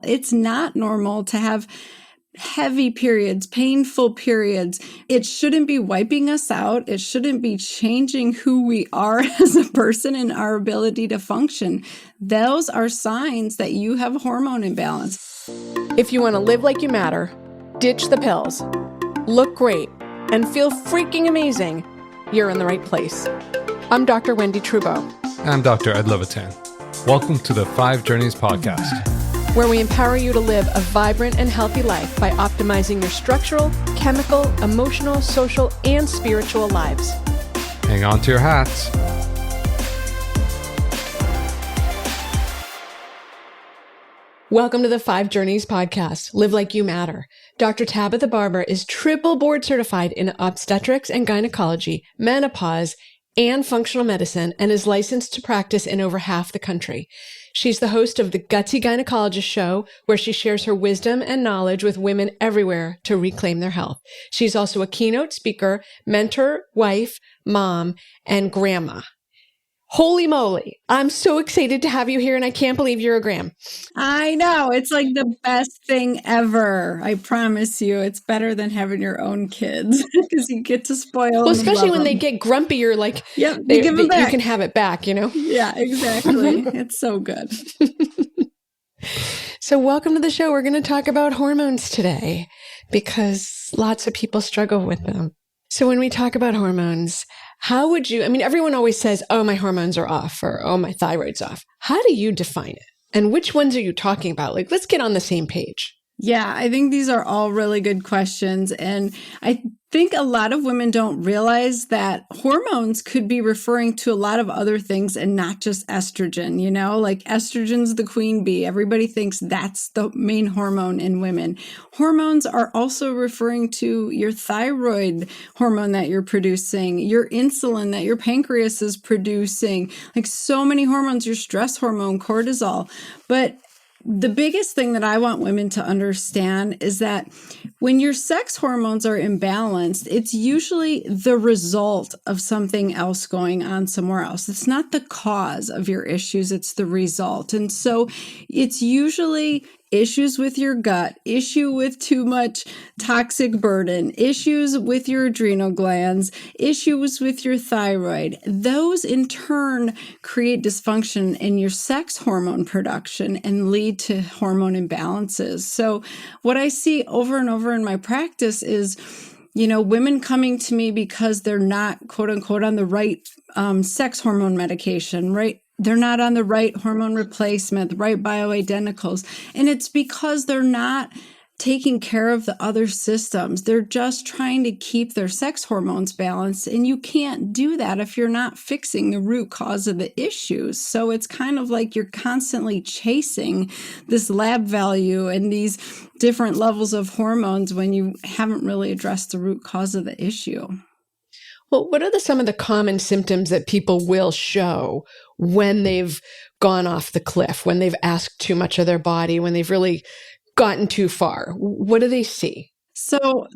It's not normal to have heavy periods, painful periods. It shouldn't be wiping us out. It shouldn't be changing who we are as a person and our ability to function. Those are signs that you have a hormone imbalance. If you want to live like you matter, ditch the pills, look great, and feel freaking amazing, you're in the right place. I'm Dr. Wendy Trudeau. I'm Dr. Ed Levitan. Welcome to the 5 Journeys podcast, where we empower you to live a vibrant and healthy life by optimizing your structural, chemical, emotional, social, and spiritual lives. Hang on to your hats. Welcome to the 5 Journeys podcast, Live Like You Matter. Dr. Tabatha Barber is triple board certified in obstetrics and gynecology, menopause, and functional medicine, and is licensed to practice in over half the country. She's the host of the Gutsy Gynecologist Show, where she shares her wisdom and knowledge with women everywhere to reclaim their health. She's also a keynote speaker, mentor, wife, mom, and grandma. Holy moly. I'm so excited to have you here, and I can't believe you're a gram. I know. It's like the best thing ever. I promise you. It's better than having your own kids because you get to spoil them. Well, especially when they get grumpy, you're like, yep, you give them back. You can have it back, you know? Yeah, exactly. It's so good. So welcome to the show. We're going to talk about hormones today because lots of people struggle with them. So when we talk about hormones, how would you, everyone always says, oh, my hormones are off, or oh, my thyroid's off. How do you define it? And which ones are you talking about? Like, let's get on the same page. Yeah, I think these are all really good questions. And I think a lot of women don't realize that hormones could be referring to a lot of other things and not just estrogen, like estrogen's the queen bee. Everybody thinks that's the main hormone in women. Hormones are also referring to your thyroid hormone that you're producing, your insulin that your pancreas is producing, like so many hormones, your stress hormone, cortisol. But the biggest thing that I want women to understand is that when your sex hormones are imbalanced, it's usually the result of something else going on somewhere else. It's not the cause of your issues, it's the result. And so it's usually issues with your gut, issue with too much toxic burden, issues with your adrenal glands, issues with your thyroid. Those in turn create dysfunction in your sex hormone production and lead to hormone imbalances. So what I see over and over in my practice is, women coming to me because they're not, quote unquote, on the right sex hormone medication, right? They're not on the right hormone replacement, the right bioidenticals. And it's because they're not taking care of the other systems. They're just trying to keep their sex hormones balanced. And you can't do that if you're not fixing the root cause of the issues. So it's kind of like you're constantly chasing this lab value and these different levels of hormones when you haven't really addressed the root cause of the issue. Well, what are some of the common symptoms that people will show when they've gone off the cliff, when they've asked too much of their body, when they've really gotten too far? What do they see? So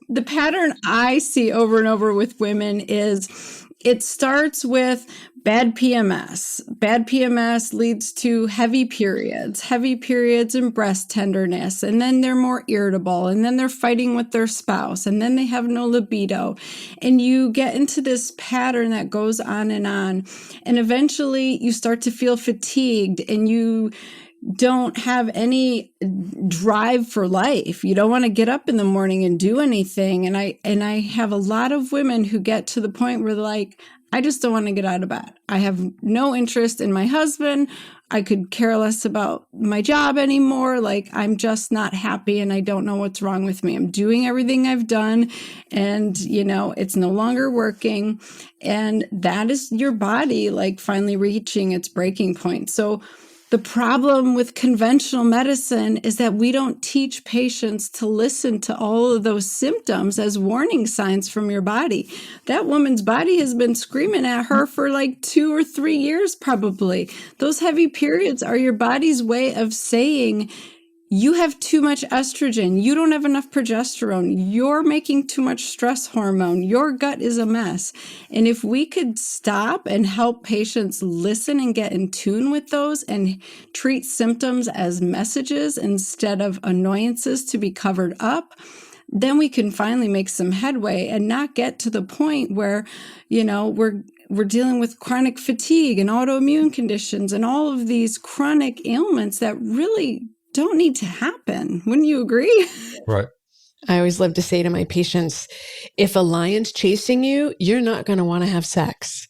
the pattern I see over and over with women is it starts with bad PMS. Bad PMS leads to heavy periods and breast tenderness. And then they're more irritable. And then they're fighting with their spouse. And then they have no libido. And you get into this pattern that goes on. And eventually you start to feel fatigued and you don't have any drive for life. You don't want to get up in the morning and do anything. And I have a lot of women who get to the point where they're like, I just don't want to get out of bed. I have no interest in my husband. I could care less about my job anymore. Like, I'm just not happy and I don't know what's wrong with me. I'm doing everything I've done and, it's no longer working. And that is your body, like, finally reaching its breaking point. So the problem with conventional medicine is that we don't teach patients to listen to all of those symptoms as warning signs from your body. That woman's body has been screaming at her for like 2 or 3 years, probably. Those heavy periods are your body's way of saying, you have too much estrogen. You don't have enough progesterone. You're making too much stress hormone. Your gut is a mess. And if we could stop and help patients listen and get in tune with those and treat symptoms as messages instead of annoyances to be covered up, then we can finally make some headway and not get to the point where, we're dealing with chronic fatigue and autoimmune conditions and all of these chronic ailments that really don't need to happen. Wouldn't you agree? Right. I always love to say to my patients, if a lion's chasing you, you're not going to want to have sex.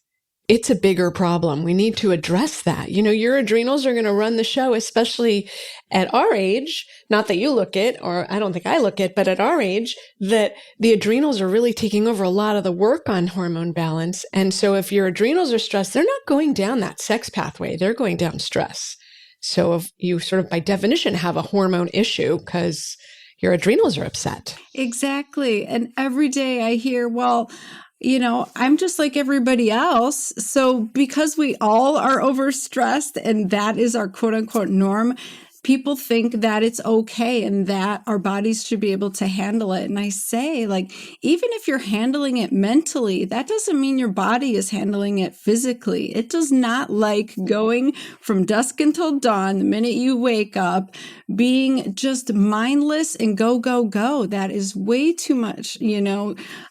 It's a bigger problem. We need to address that. Your adrenals are going to run the show, especially at our age. Not that you look it, or I don't think I look it, but at our age, that the adrenals are really taking over a lot of the work on hormone balance. And so if your adrenals are stressed, they're not going down that sex pathway. They're going down stress. So if you sort of by definition have a hormone issue because your adrenals are upset. Exactly. And every day I hear, well, I'm just like everybody else. So because we all are overstressed and that is our quote unquote norm, people think that it's okay and that our bodies should be able to handle it. And I say, even if you're handling it mentally, that doesn't mean your body is handling it physically. It does not like going from dusk until dawn, the minute you wake up, being just mindless and go, go, go. That is way too much,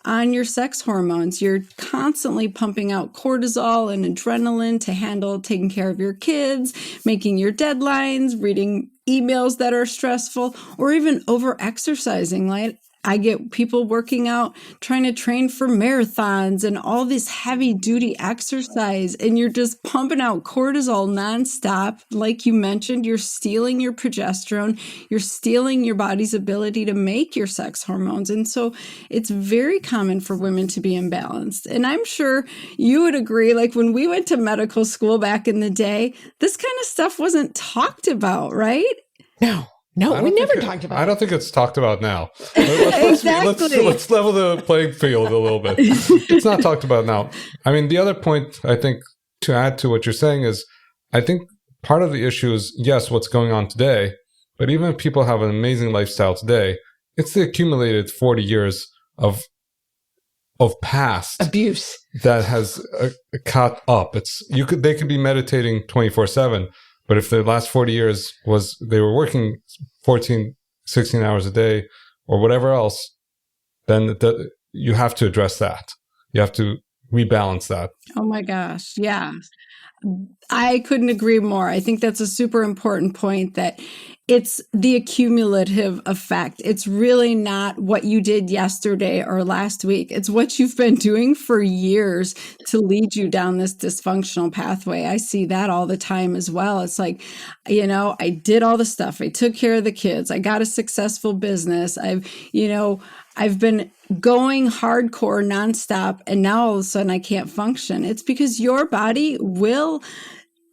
on your sex hormones. You're constantly pumping out cortisol and adrenaline to handle taking care of your kids, making your deadlines, reading emails that are stressful, or even over exercising. Like I get people working out, trying to train for marathons and all this heavy duty exercise, and you're just pumping out cortisol nonstop. Like you mentioned, you're stealing your progesterone, you're stealing your body's ability to make your sex hormones. And so it's very common for women to be imbalanced. And I'm sure you would agree, like when we went to medical school back in the day, this kind of stuff wasn't talked about, right? No, we never talked about it. I don't think it's talked about now. Exactly. Let's level the playing field a little bit. It's not talked about now. I mean, the other point I think to add to what you're saying is, I think part of the issue is, yes, what's going on today, but even if people have an amazing lifestyle today, it's the accumulated 40 years of past abuse that has caught up. They could be meditating 24/7. But if the last 40 years they were working 14, 16 hours a day or whatever else, then you have to address that. You have to rebalance that. Oh my gosh. Yeah. I couldn't agree more. I think that's a super important point, that it's the accumulative effect. It's really not what you did yesterday or last week. It's what you've been doing for years to lead you down this dysfunctional pathway. I see that all the time as well. It's like, I did all the stuff. I took care of the kids. I got a successful business. I've been going hardcore nonstop, and now all of a sudden I can't function. It's because your body will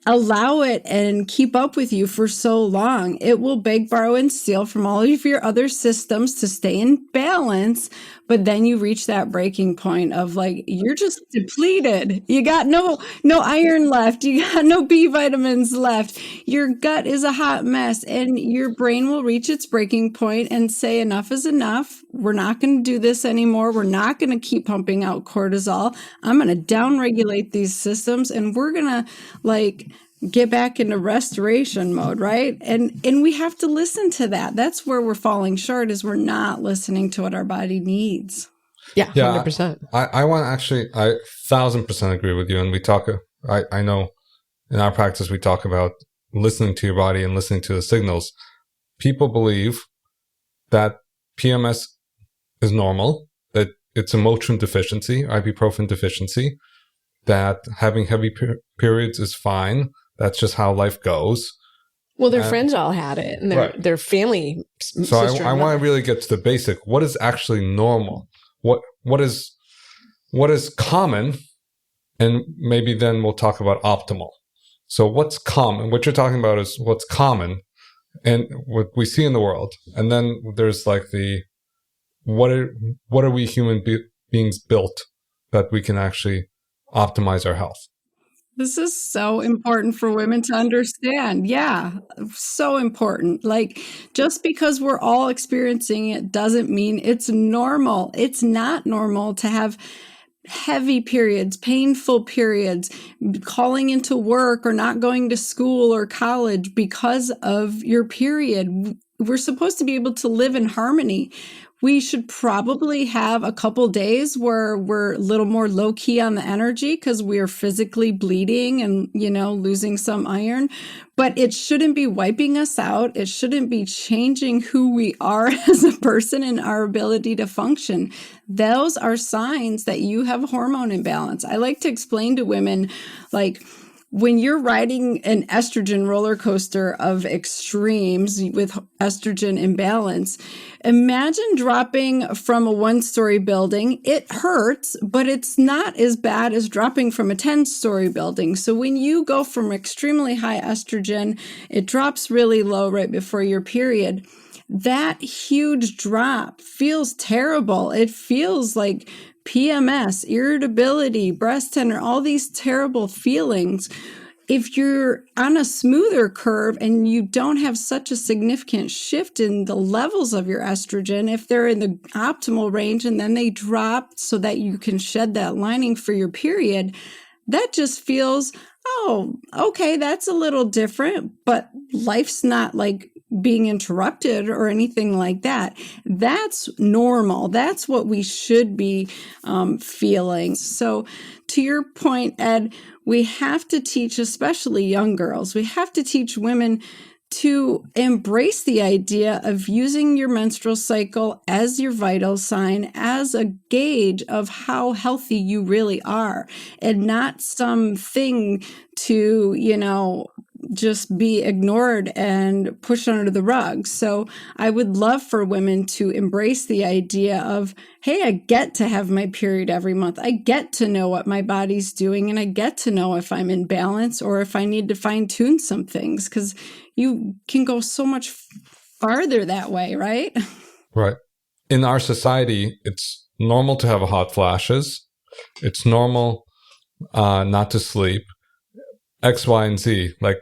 allow it and keep up with you for so long. It will beg, borrow, and steal from all of your other systems to stay in balance. But then you reach that breaking point of you're just depleted. You got no iron left. You got no B vitamins left. Your gut is a hot mess, and your brain will reach its breaking point and say, enough is enough. We're not going to do this anymore. We're not going to keep pumping out cortisol. I'm going to downregulate these systems, and we're going to get back into restoration mode, right? And we have to listen to that. That's where we're falling short, is we're not listening to what our body needs. Yeah, 100%. I want to actually, 1,000% agree with you. And we talk, I know in our practice, we talk about listening to your body and listening to the signals. People believe that PMS is normal, that it's a Motrin deficiency, ibuprofen deficiency, that having heavy periods is fine. That's just how life goes. Well, their friends all had it, and their family. So I want to really get to the basic. What is actually normal? What is common? And maybe then we'll talk about optimal. So what's common? What you're talking about is what's common and what we see in the world. And then there's what are we human beings built that we can actually optimize our health? This is so important for women to understand. Yeah, so important. Like, just because we're all experiencing it doesn't mean it's normal. It's not normal to have heavy periods, painful periods, calling into work or not going to school or college because of your period. We're supposed to be able to live in harmony. We should probably have a couple days where we're a little more low key on the energy because we're physically bleeding and, losing some iron, but it shouldn't be wiping us out. It shouldn't be changing who we are as a person and our ability to function. Those are signs that you have hormone imbalance. I like to explain to women, like, when you're riding an estrogen roller coaster of extremes with estrogen imbalance, imagine dropping from a 1-story building. It hurts, but it's not as bad as dropping from a 10-story building. So when you go from extremely high estrogen, it drops really low right before your period. That huge drop feels terrible. It feels like PMS, irritability, breast tender, all these terrible feelings. If you're on a smoother curve and you don't have such a significant shift in the levels of your estrogen, if they're in the optimal range and then they drop so that you can shed that lining for your period, that just feels, oh, okay, that's a little different, but life's not like being interrupted or anything like that. That's normal. That's what we should be feeling. So to your point, Ed, we have to teach, especially young girls, we have to teach women to embrace the idea of using your menstrual cycle as your vital sign, as a gauge of how healthy you really are, and not something to, just be ignored and pushed under the rug. So I would love for women to embrace the idea of, hey, I get to have my period every month. I get to know what my body's doing, and I get to know if I'm in balance or if I need to fine tune some things, because you can go so much farther that way, right? Right. In our society, it's normal to have hot flashes. It's normal not to sleep. X, Y, and Z. Like,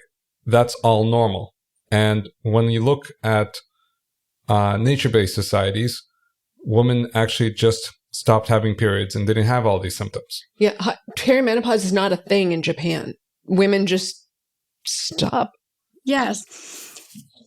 that's all normal. And when you look at nature-based societies, women actually just stopped having periods and didn't have all these symptoms. Yeah, perimenopause is not a thing in Japan. Women just stop. Yes.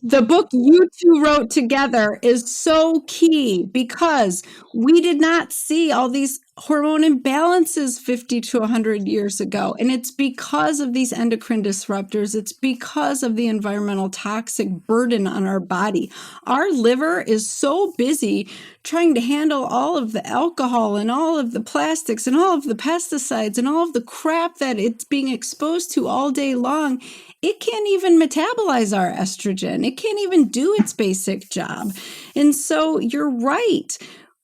The book you two wrote together is so key because we did not see all these hormone imbalances 50 to 100 years ago. And it's because of these endocrine disruptors. It's because of the environmental toxic burden on our body. Our liver is so busy trying to handle all of the alcohol and all of the plastics and all of the pesticides and all of the crap that it's being exposed to all day long. It can't even metabolize our estrogen. It can't even do its basic job. And so you're right.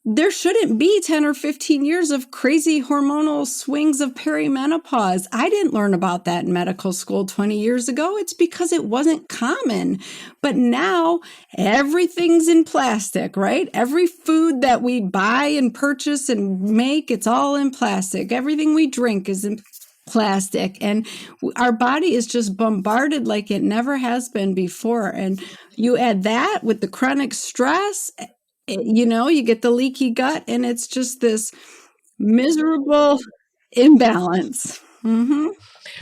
There shouldn't be 10 or 15 years of crazy hormonal swings of perimenopause. I didn't learn about that in medical school 20 years ago. It's because it wasn't common. But now everything's in plastic, right? Every food that we buy and purchase and make, it's all in plastic. Everything we drink is in plastic, and our body is just bombarded like it never has been before. And you add that with the chronic stress, you get the leaky gut, and it's just this miserable imbalance. Mm-hmm.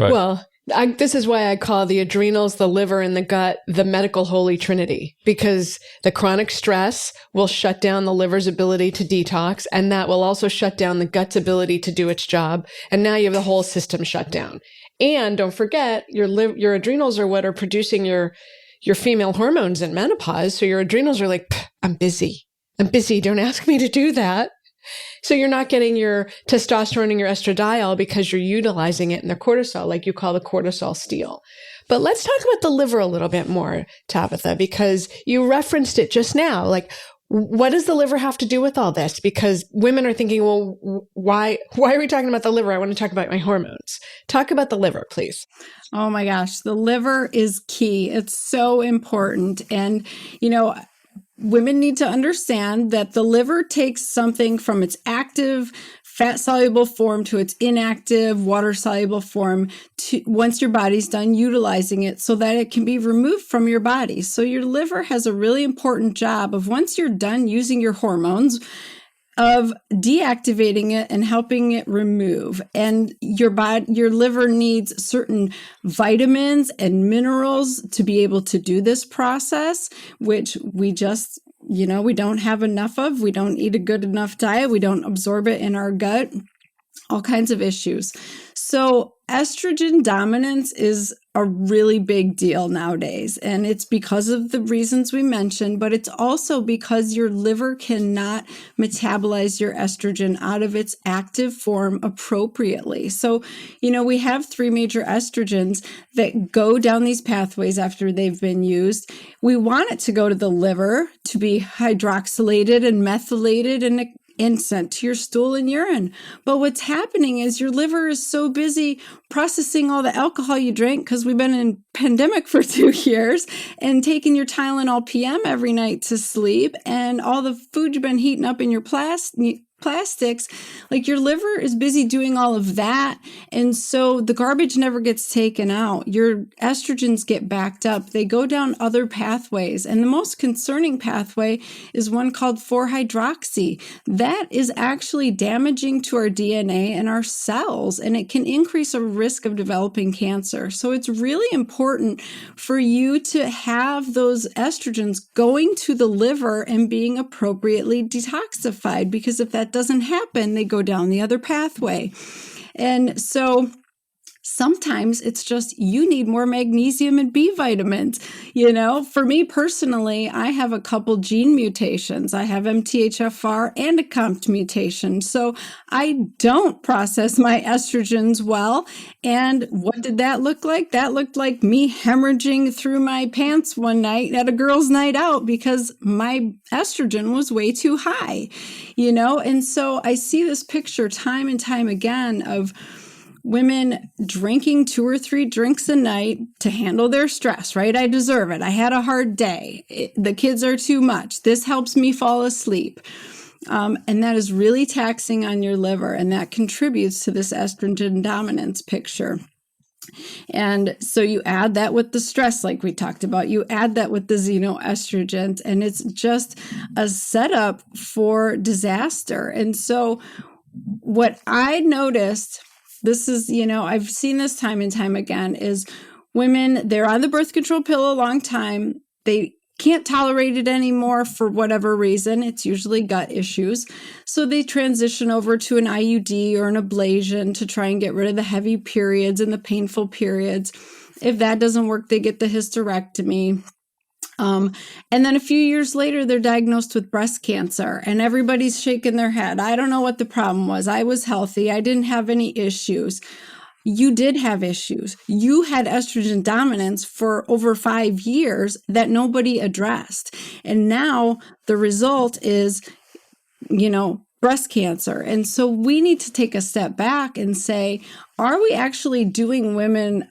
Right. Well, this is why I call the adrenals, the liver, and the gut the medical holy trinity, because the chronic stress will shut down the liver's ability to detox, and that will also shut down the gut's ability to do its job. And now you have the whole system shut down. And don't forget, your adrenals are what are producing your female hormones in menopause. So your adrenals are like, I'm busy. Don't ask me to do that. So you're not getting your testosterone and your estradiol because you're utilizing it in the cortisol, like you call the cortisol steal. But let's talk about the liver a little bit more, Tabatha, because you referenced it just now. Like, what does the liver have to do with all this? Because women are thinking, well, why are we talking about the liver? I want to talk about my hormones. Talk about the liver, please. Oh my gosh, the liver is key. It's so important. And, women need to understand that the liver takes something from its active fat soluble form to its inactive water soluble form once your body's done utilizing it, so that it can be removed from your body. So your liver has a really important job of, once you're done using your hormones, of deactivating it and helping it remove. And your liver needs certain vitamins and minerals to be able to do this process, which we just, we don't have enough of. We don't eat a good enough diet. We don't absorb it in our gut. All kinds of issues. So estrogen dominance is a really big deal nowadays. And it's because of the reasons we mentioned, but it's also because your liver cannot metabolize your estrogen out of its active form appropriately. So, we have 3 major estrogens that go down these pathways after they've been used. We want it to go to the liver to be hydroxylated and methylated and sent to your stool and urine. But what's happening is your liver is so busy processing all the alcohol you drank, because we've been in pandemic for 2 years, and taking your Tylenol PM every night to sleep, and all the food you've been heating up in your plastics, like your liver is busy doing all of that. And so the garbage never gets taken out. Your estrogens get backed up. They go down other pathways. And the most concerning pathway is one called 4-hydroxy. That is actually damaging to our DNA and our cells, and it can increase a risk of developing cancer. So it's really important for you to have those estrogens going to the liver and being appropriately detoxified, because if that doesn't happen, they go down the other pathway. And so sometimes it's just you need more magnesium and B vitamins. For me personally, I have a couple gene mutations. I have MTHFR and a COMT mutation. So I don't process my estrogens well. And what did that look like? That looked like me hemorrhaging through my pants one night at a girls' night out because my estrogen was way too high, And so I see this picture time and time again of women drinking 2 or 3 drinks a night to handle their stress, right? I deserve it. I had a hard day. The kids are too much. This helps me fall asleep. And that is really taxing on your liver, and that contributes to this estrogen dominance picture. And so you add that with the stress, like we talked about, you add that with the xenoestrogens, and it's just a setup for disaster. And so what I noticed, this is, I've seen this time and time again, is women, they're on the birth control pill a long time. They can't tolerate it anymore for whatever reason. It's usually gut issues. So they transition over to an IUD or an ablation to try and get rid of the heavy periods and the painful periods. If that doesn't work, they get the hysterectomy. And then a few years later, they're diagnosed with breast cancer, and everybody's shaking their head. I don't know what the problem was. I was healthy. I didn't have any issues. You did have issues. You had estrogen dominance for over 5 years that nobody addressed. And now the result is, breast cancer. And so we need to take a step back and say, are we actually doing women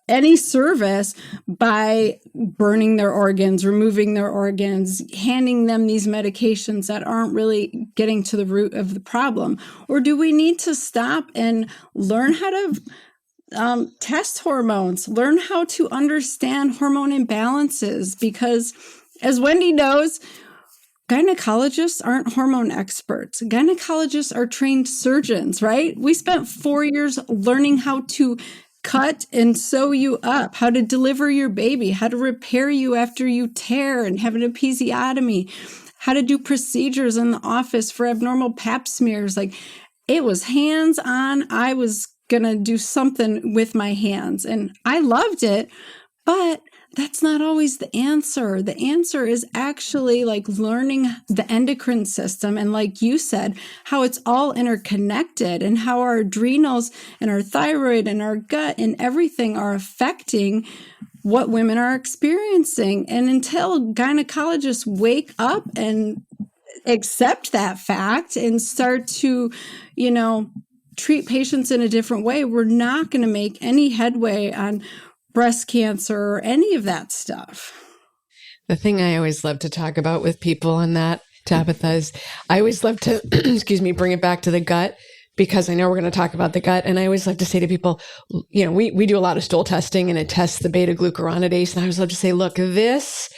any service by burning their organs, removing their organs, handing them these medications that aren't really getting to the root of the problem? Or do we need to stop and learn how to test hormones, learn how to understand hormone imbalances? Because as Wendy knows, gynecologists aren't hormone experts. Gynecologists are trained surgeons, right? We spent 4 years learning how to cut and sew you up, how to deliver your baby, how to repair you after you tear and have an episiotomy, how to do procedures in the office for abnormal pap smears. Like, it was hands-on. I was going to do something with my hands, and I loved it, but that's not always the answer. The answer is actually like learning the endocrine system. And like you said, how it's all interconnected, and how our adrenals and our thyroid and our gut and everything are affecting what women are experiencing. And until gynecologists wake up and accept that fact and start to, treat patients in a different way, we're not going to make any headway on breast cancer or any of that stuff. The thing I always love to talk about with people on that, Tabatha, is I always love to, bring it back to the gut, because I know we're going to talk about the gut. And I always like to say to people, we do a lot of stool testing and it tests the beta glucuronidase. And I always love to say, look, this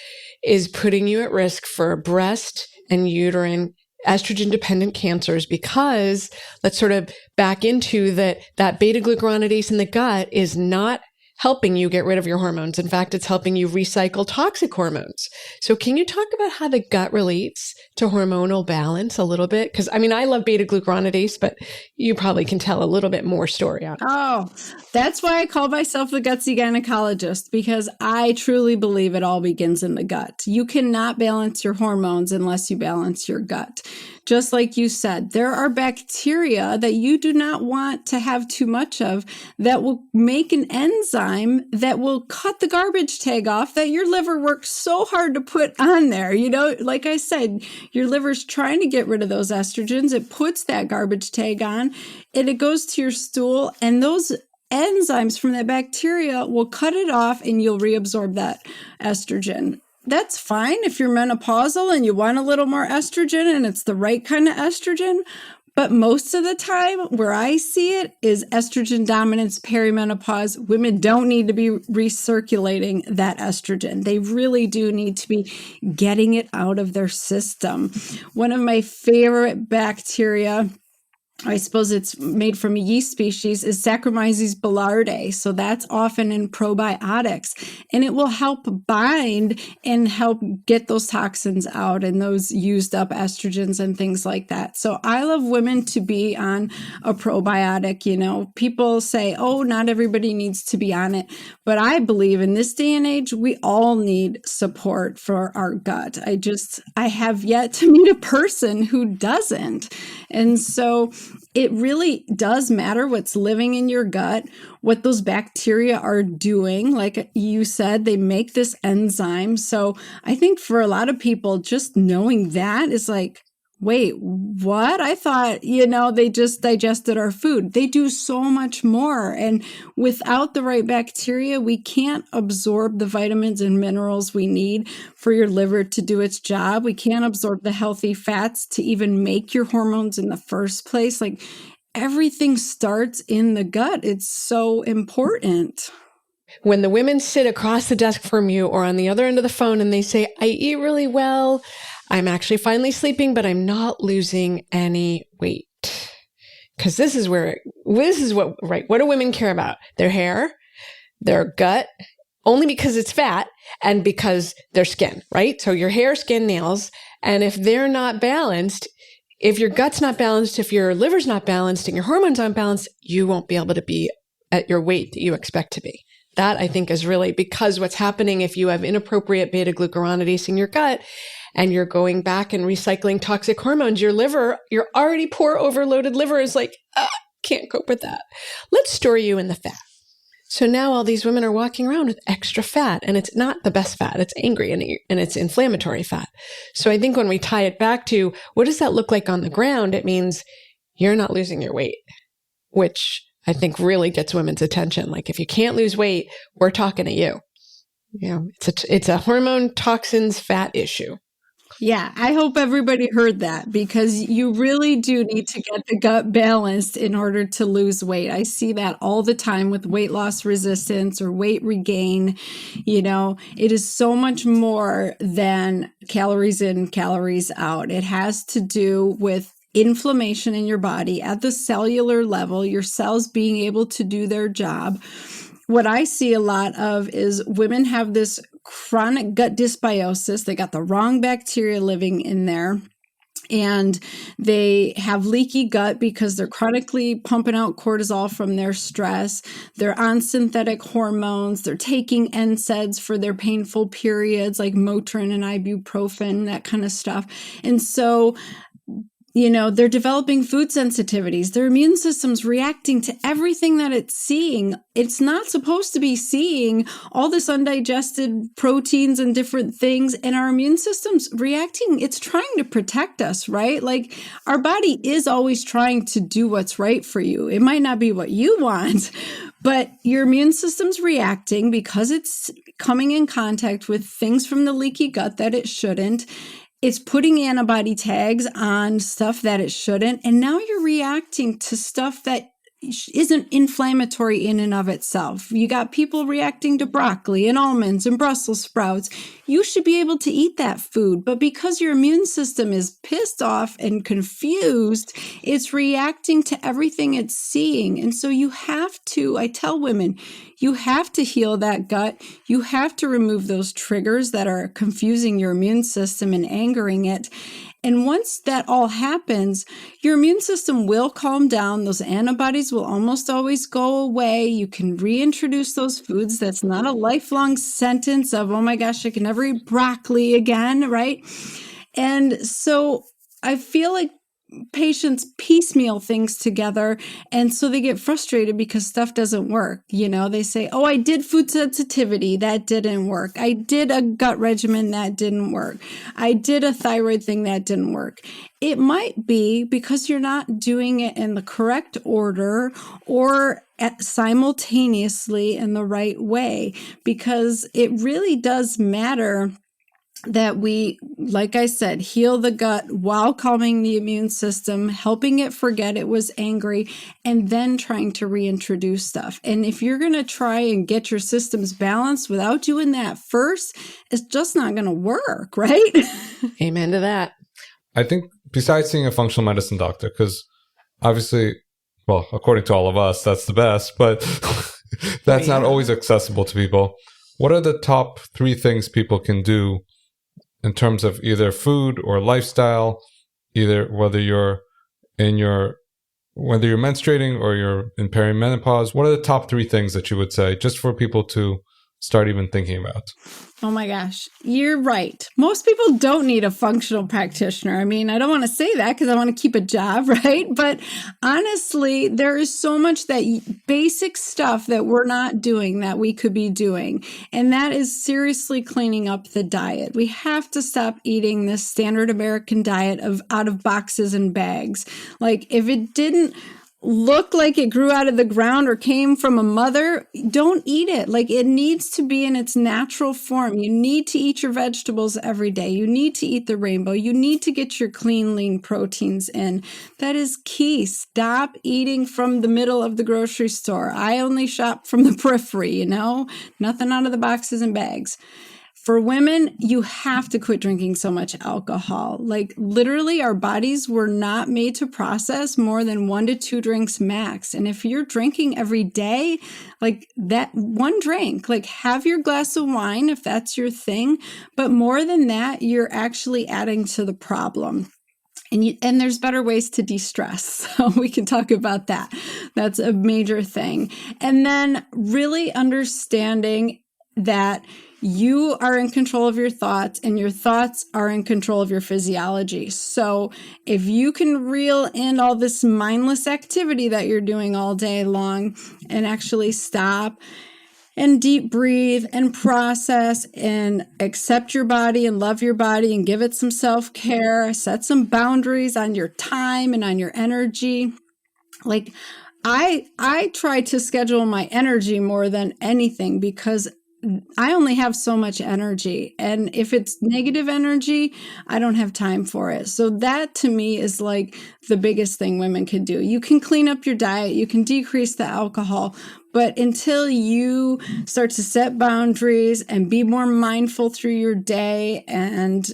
is putting you at risk for breast and uterine estrogen dependent cancers, because let's sort of back into that beta glucuronidase in the gut is not helping you get rid of your hormones. In fact, it's helping you recycle toxic hormones. So can you talk about how the gut relates to hormonal balance a little bit? Because I love beta glucuronidase, but you probably can tell a little bit more story on it. Oh, that's why I call myself the gutsy gynecologist, because I truly believe it all begins in the gut. You cannot balance your hormones unless you balance your gut. Just like you said, there are bacteria that you do not want to have too much of that will make an enzyme that will cut the garbage tag off that your liver works so hard to put on there. Like I said, your liver's trying to get rid of those estrogens. It puts that garbage tag on and it goes to your stool, and those enzymes from that bacteria will cut it off and you'll reabsorb that estrogen. That's fine if you're menopausal and you want a little more estrogen and it's the right kind of estrogen. But most of the time where I see it is estrogen dominance, perimenopause. Women don't need to be recirculating that estrogen. They really do need to be getting it out of their system. One of my favorite bacteria, I suppose it's made from a yeast species, is Saccharomyces boulardii. So that's often in probiotics, and it will help bind and help get those toxins out and those used up estrogens and things like that. So I love women to be on a probiotic. People say, oh, not everybody needs to be on it. But I believe in this day and age, we all need support for our gut. I have yet to meet a person who doesn't. And so it really does matter what's living in your gut, what those bacteria are doing. Like you said, they make this enzyme. So I think for a lot of people, just knowing that is like, wait, what? I thought, they just digested our food. They do so much more. And without the right bacteria, we can't absorb the vitamins and minerals we need for your liver to do its job. We can't absorb the healthy fats to even make your hormones in the first place. Like everything starts in the gut. It's so important. When the women sit across the desk from you or on the other end of the phone and they say, I eat really well, I'm actually finally sleeping, but I'm not losing any weight. Because what do women care about? Their hair, their gut, only because it's fat and because their skin, right? So your hair, skin, nails. And if they're not balanced, if your gut's not balanced, if your liver's not balanced and your hormones aren't balanced, you won't be able to be at your weight that you expect to be. That I think is really because what's happening if you have inappropriate beta glucuronidase in your gut and you're going back and recycling toxic hormones, your liver, your already poor overloaded liver is like, can't cope with that. Let's store you in the fat. So now all these women are walking around with extra fat, and it's not the best fat. It's angry and it's inflammatory fat. So I think when we tie it back to what does that look like on the ground, it means you're not losing your weight, which I think really gets women's attention. Like if you can't lose weight, we're talking to you. It's a hormone toxins fat issue. Yeah, I hope everybody heard that, because you really do need to get the gut balanced in order to lose weight. I see that all the time with weight loss resistance or weight regain. It is so much more than calories in, calories out. It has to do with inflammation in your body at the cellular level, your cells being able to do their job. What I see a lot of is women have this chronic gut dysbiosis. They got the wrong bacteria living in there. And they have leaky gut because they're chronically pumping out cortisol from their stress. They're on synthetic hormones. They're taking NSAIDs for their painful periods, like Motrin and ibuprofen, that kind of stuff. And so they're developing food sensitivities. Their immune system's reacting to everything that it's seeing. It's not supposed to be seeing all this undigested proteins and different things, and our immune system's reacting. It's trying to protect us, right? Like our body is always trying to do what's right for you. It might not be what you want, but your immune system's reacting because it's coming in contact with things from the leaky gut that it shouldn't. it's putting antibody tags on stuff that it shouldn't. And now you're reacting to stuff that isn't inflammatory in and of itself. You got people reacting to broccoli and almonds and Brussels sprouts. You should be able to eat that food, but because your immune system is pissed off and confused, it's reacting to everything it's seeing. And so you have to, I tell women, you have to heal that gut. You have to remove those triggers that are confusing your immune system and angering it. And once that all happens, your immune system will calm down. Those antibodies will almost always go away. You can reintroduce those foods. That's not a lifelong sentence of, oh my gosh, I can never eat broccoli again, right? And so I feel like patients piecemeal things together, and so they get frustrated because stuff doesn't work. They say, oh, I did food sensitivity, that didn't work. I did a gut regimen, that didn't work. I did a thyroid thing, that didn't work. It might be because you're not doing it in the correct order or simultaneously in the right way, because it really does matter that we, like I said, heal the gut while calming the immune system, helping it forget it was angry, and then trying to reintroduce stuff. And if you're going to try and get your systems balanced without doing that first, it's just not going to work, right? Amen to that. I think besides seeing a functional medicine doctor, because obviously, well, according to all of us, that's the best, but that's not always accessible to people. What are the top 3 things people can do in terms of either food or lifestyle, either whether you're menstruating or you're in perimenopause? What are the top 3 things that you would say just for people to start even thinking about? Oh my gosh, you're right. Most people don't need a functional practitioner. I mean, I don't want to say that because I want to keep a job, right? But honestly, there is so much that basic stuff that we're not doing that we could be doing. And that is seriously cleaning up the diet. We have to stop eating this standard American diet of out of boxes and bags. Like if it didn't look like it grew out of the ground or came from a mother, don't eat it. Like it needs to be in its natural form. You need to eat your vegetables every day. You need to eat the rainbow. You need to get your clean, lean proteins in. That is key. Stop eating from the middle of the grocery store. I only shop from the periphery, nothing out of the boxes and bags. For women, you have to quit drinking so much alcohol. Like literally our bodies were not made to process more than 1 to 2 drinks max. And if you're drinking every day, like that one drink, like have your glass of wine if that's your thing. But more than that, you're actually adding to the problem. And there's better ways to de-stress. So we can talk about that. That's a major thing. And then really understanding that you are in control of your thoughts and your thoughts are in control of your physiology. So if you can reel in all this mindless activity that you're doing all day long and actually stop and deep breathe and process and accept your body and love your body and give it some self-care, set some boundaries on your time and on your energy. Like I try to schedule my energy more than anything because I only have so much energy. And if it's negative energy, I don't have time for it. So that to me is like the biggest thing women can do. You can clean up your diet, you can decrease the alcohol, but until you start to set boundaries and be more mindful through your day and,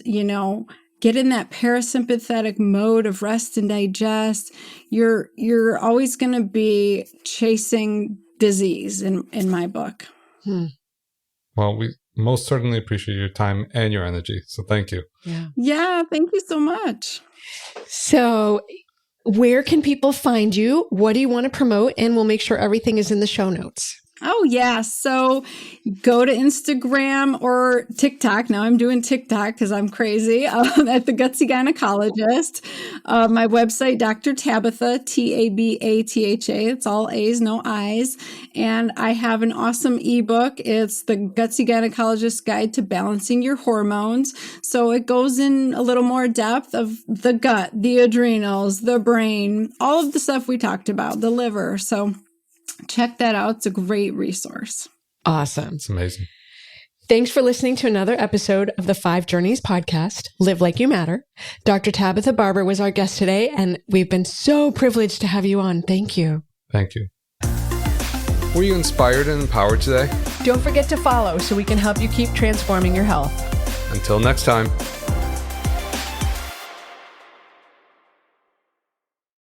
get in that parasympathetic mode of rest and digest, you're always going to be chasing disease in my book. Well, we most certainly appreciate your time and your energy. So thank you. Yeah, thank you so much. So where can people find you? What do you want to promote? And we'll make sure everything is in the show notes. Oh, yeah. So go to Instagram or TikTok. Now I'm doing TikTok because I'm crazy at the Gutsy Gynecologist. My website, Dr. Tabatha, Tabatha. It's all A's, no I's. And I have an awesome ebook. It's the Gutsy Gynecologist Guide to Balancing Your Hormones. So it goes in a little more depth of the gut, the adrenals, the brain, all of the stuff we talked about, the liver. So check that out. It's a great resource. Awesome. It's amazing. Thanks for listening to another episode of the 5 Journeys podcast, Live Like You Matter. Dr. Tabatha Barber was our guest today, and we've been so privileged to have you on. Thank you. Thank you. Were you inspired and empowered today? Don't forget to follow so we can help you keep transforming your health. Until next time.